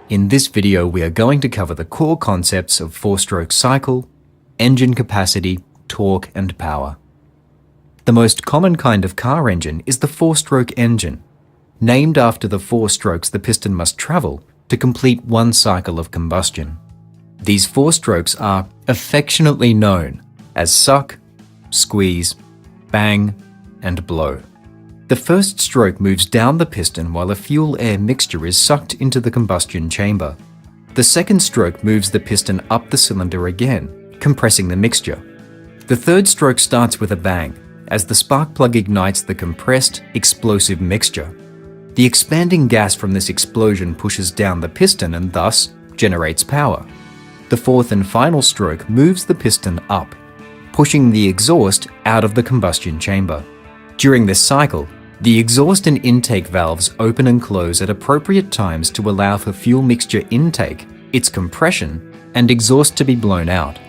In this video, we are going to cover the core concepts of four-stroke cycle, engine capacity, torque, and power. The most common kind of car engine is the four-stroke engine, named after the four strokes the piston must travel to complete one cycle of combustion. These four strokes are affectionately known as suck, squeeze, bang, and blow. The first stroke moves down the piston while a fuel-air mixture is sucked into the combustion chamber. The second stroke moves the piston up the cylinder again, compressing the mixture. The third stroke starts with a bang, as the spark plug ignites the compressed, explosive mixture. The expanding gas from this explosion pushes down the piston and thus generates power. The fourth and final stroke moves the piston up, pushing the exhaust out of the combustion chamber. During this cycle, the exhaust and intake valves open and close at appropriate times to allow for fuel mixture intake, its compression, and exhaust to be blown out.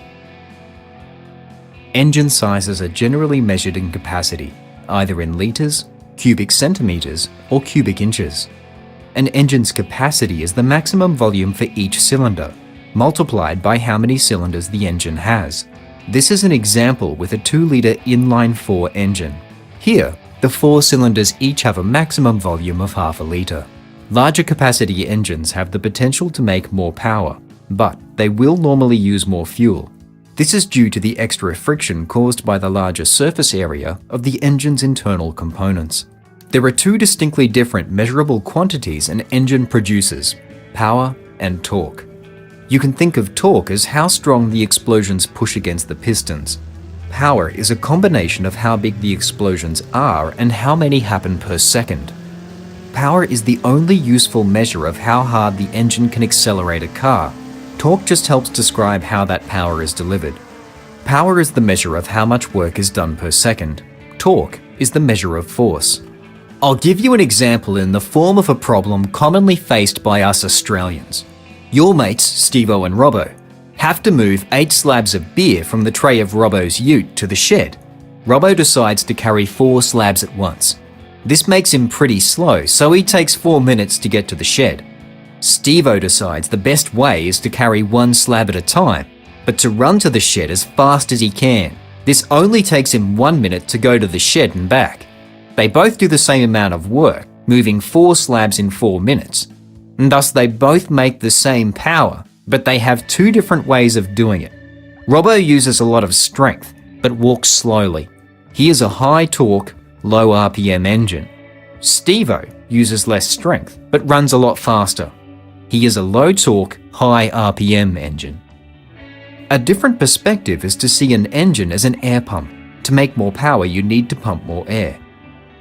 Engine sizes are generally measured in capacity, either in litres, cubic centimetres, or cubic inches. An engine's capacity is the maximum volume for each cylinder, multiplied by how many cylinders the engine has. This is an example with a 2-litre inline-4 engine. Here, the four cylinders each have a maximum volume of half a litre. Larger capacity engines have the potential to make more power, but they will normally use more fuel. This is due to the extra friction caused by the larger surface area of the engine's internal components. There are two distinctly different measurable quantities an engine produces: power and torque. You can think of torque as how strong the explosions push against the pistons. Power is a combination of how big the explosions are and how many happen per second. Power is the only useful measure of how hard the engine can accelerate a car. Torque just helps describe how that power is delivered. Power is the measure of how much work is done per second. Torque is the measure of force. I'll give you an example in the form of a problem commonly faced by us Australians. Your mates, Steve-O and Robbo, have to move 8 slabs of beer from the tray of Robbo's ute to the shed. Robbo decides to carry 4 slabs at once. This makes him pretty slow, so he takes 4 minutes to get to the shed. Steve-O decides the best way is to carry 1 slab at a time, but to run to the shed as fast as he can. This only takes him 1 minute to go to the shed and back. They both do the same amount of work, moving 4 slabs in 4 minutes. And thus they both make the same power, but they have 2 different ways of doing it. Robbo uses a lot of strength, but walks slowly. He is a high torque, low RPM engine. Steve-O uses less strength, but runs a lot faster. He is a low torque, high RPM engine. A different perspective is to see an engine as an air pump. To make more power, you need to pump more air.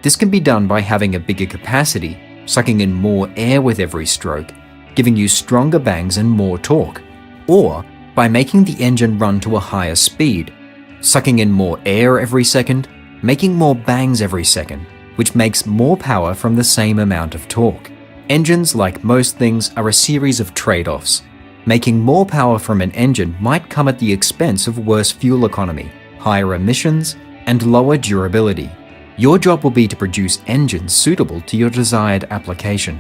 This can be done by having a bigger capacity, sucking in more air with every stroke, giving you stronger bangs and more torque, or by making the engine run to a higher speed, sucking in more air every second, making more bangs every second, which makes more power from the same amount of torque. Engines, like most things, are a series of trade-offs. Making more power from an engine might come at the expense of worse fuel economy, higher emissions, and lower durability. Your job will be to produce engines suitable to your desired application.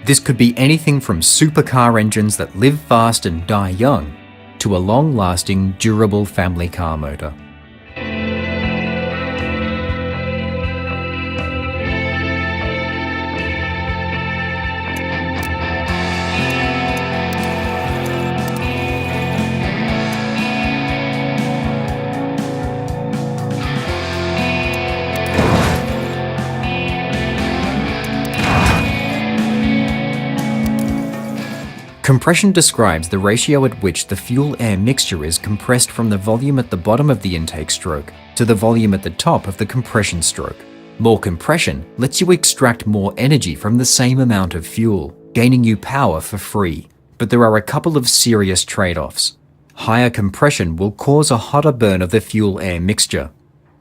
This could be anything from supercar engines that live fast and die young, to a long-lasting, durable family car motor. Compression describes the ratio at which the fuel-air mixture is compressed from the volume at the bottom of the intake stroke to the volume at the top of the compression stroke. More compression lets you extract more energy from the same amount of fuel, gaining you power for free. But there are a couple of serious trade-offs. Higher compression will cause a hotter burn of the fuel-air mixture.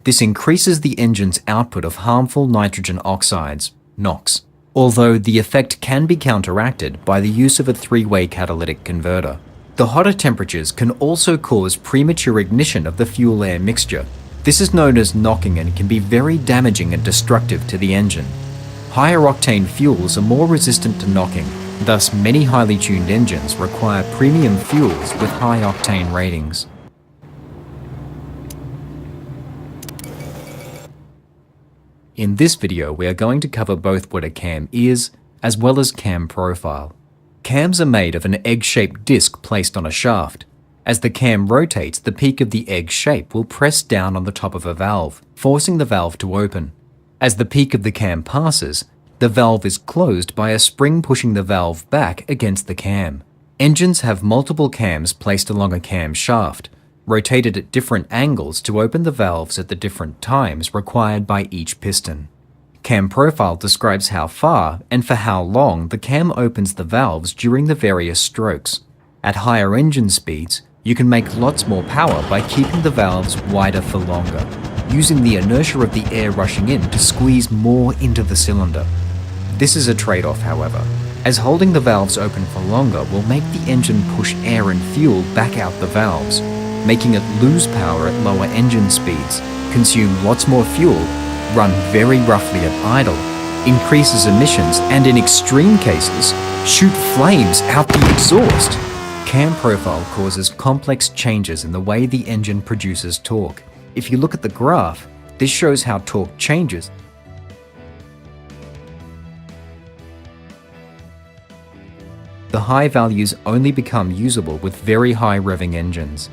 This increases the engine's output of harmful nitrogen oxides, NOx. Although the effect can be counteracted by the use of a 3-way catalytic converter. The hotter temperatures can also cause premature ignition of the fuel-air mixture. This is known as knocking and can be very damaging and destructive to the engine. Higher octane fuels are more resistant to knocking, Thus, many highly tuned engines require premium fuels with high octane ratings. In this video, we are going to cover both what a cam is, as well as cam profile. Cams are made of an egg-shaped disc placed on a shaft. As the cam rotates, the peak of the egg shape will press down on the top of a valve, forcing the valve to open. As the peak of the cam passes, the valve is closed by a spring pushing the valve back against the cam. Engines have multiple cams placed along a cam shaft, rotated at different angles to open the valves at the different times required by each piston. Cam profile describes how far and for how long the cam opens the valves during the various strokes. At higher engine speeds, you can make lots more power by keeping the valves wider for longer, using the inertia of the air rushing in to squeeze more into the cylinder. This is a trade-off, however, as holding the valves open for longer will make the engine push air and fuel back out the valves, making it lose power at lower engine speeds, consume lots more fuel, run very roughly at idle, increases emissions, and in extreme cases, shoot flames out the exhaust. Cam profile causes complex changes in the way the engine produces torque. If you look at the graph, this shows how torque changes. The high values only become usable with very high revving engines.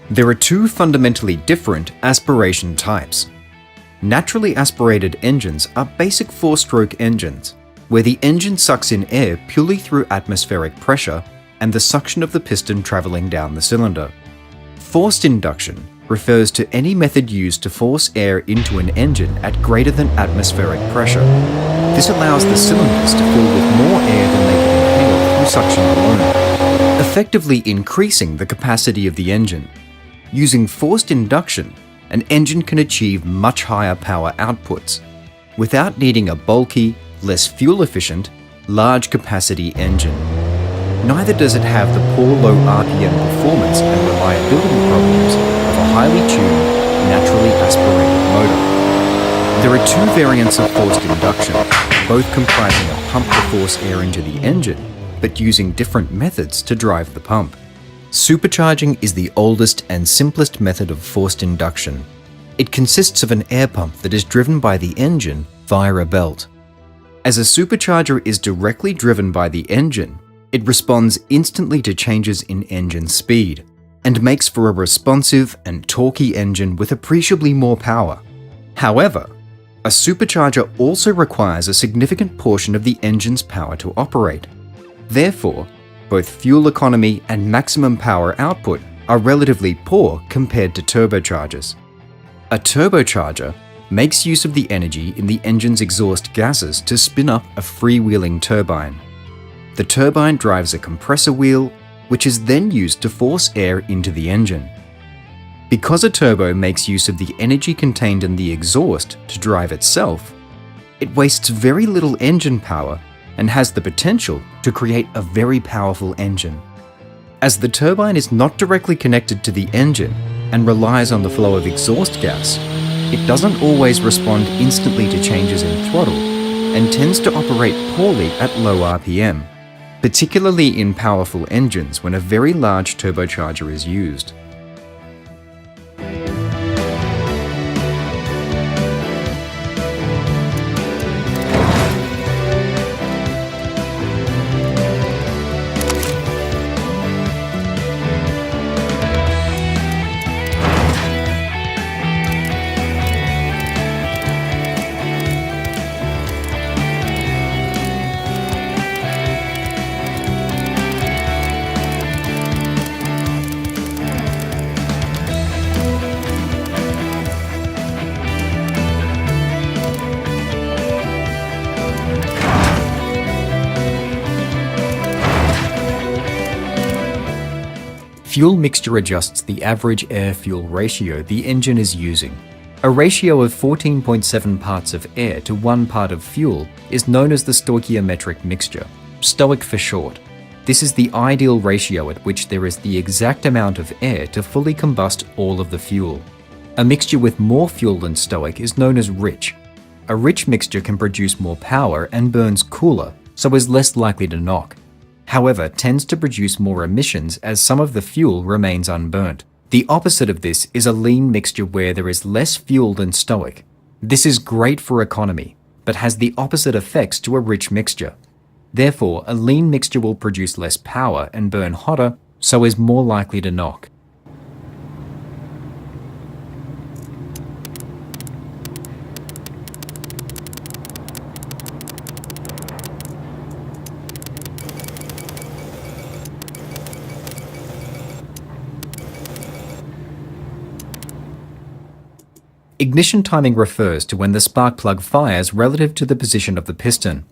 There are two fundamentally different aspiration types. Naturally aspirated engines are basic four-stroke engines, where the engine sucks in air purely through atmospheric pressure and the suction of the piston traveling down the cylinder. Forced induction refers to any method used to force air into an engine at greater than atmospheric pressure. This allows the cylinders to fill with more air than they can inhale through suction alone, effectively increasing the capacity of the engine. Using forced induction, an engine can achieve much higher power outputs without needing a bulky, less fuel-efficient, large-capacity engine. Neither does it have the poor low RPM performance and reliability problems of a highly tuned, naturally aspirated motor. There are two variants of forced induction, both comprising a pump to force air into the engine, but using different methods to drive the pump. Supercharging is the oldest and simplest method of forced induction. It consists of an air pump that is driven by the engine via a belt. As a supercharger is directly driven by the engine, it responds instantly to changes in engine speed and makes for a responsive and torquey engine with appreciably more power. However, a supercharger also requires a significant portion of the engine's power to operate. Therefore, both fuel economy and maximum power output are relatively poor compared to turbochargers. A turbocharger makes use of the energy in the engine's exhaust gases to spin up a freewheeling turbine. The turbine drives a compressor wheel, which is then used to force air into the engine. Because a turbo makes use of the energy contained in the exhaust to drive itself, it wastes very little engine power and has the potential to create a very powerful engine. As the turbine is not directly connected to the engine and relies on the flow of exhaust gas, it doesn't always respond instantly to changes in throttle and tends to operate poorly at low RPM, particularly in powerful engines when a very large turbocharger is used. Fuel mixture adjusts the average air-fuel ratio the engine is using. A ratio of 14.7 parts of air to 1 part of fuel is known as the stoichiometric mixture, STOIC for short. This is the ideal ratio at which there is the exact amount of air to fully combust all of the fuel. A mixture with more fuel than stoic is known as rich. A rich mixture can produce more power and burns cooler, so is less likely to knock. However, tends to produce more emissions as some of the fuel remains unburnt. The opposite of this is a lean mixture where there is less fuel than stoic. This is great for economy, but has the opposite effects to a rich mixture. Therefore, a lean mixture will produce less power and burn hotter, so is more likely to knock. Ignition timing refers to when the spark plug fires relative to the position of the piston.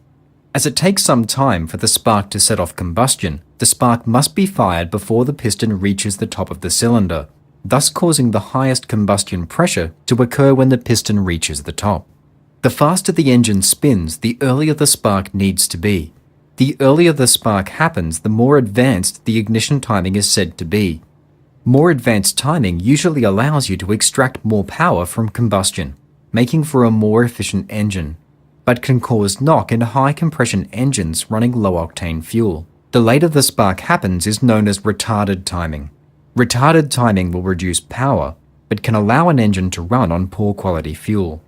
As it takes some time for the spark to set off combustion, the spark must be fired before the piston reaches the top of the cylinder, thus causing the highest combustion pressure to occur when the piston reaches the top. The faster the engine spins, the earlier the spark needs to be. The earlier the spark happens, the more advanced the ignition timing is said to be. More advanced timing usually allows you to extract more power from combustion, making for a more efficient engine, but can cause knock in high compression engines running low-octane fuel. The later the spark happens is known as retarded timing. Retarded timing will reduce power, but can allow an engine to run on poor quality fuel.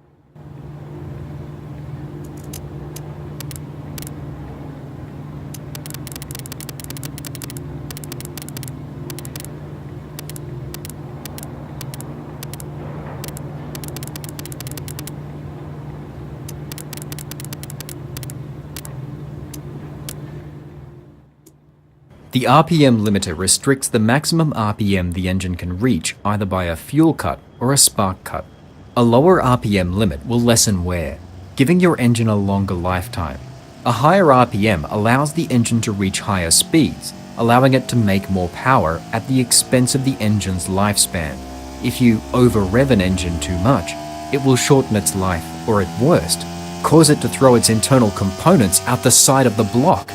The RPM limiter restricts the maximum RPM the engine can reach either by a fuel cut or a spark cut. A lower RPM limit will lessen wear, giving your engine a longer lifetime. A higher RPM allows the engine to reach higher speeds, allowing it to make more power at the expense of the engine's lifespan. If you over-rev an engine too much, it will shorten its life, or at worst, cause it to throw its internal components out the side of the block.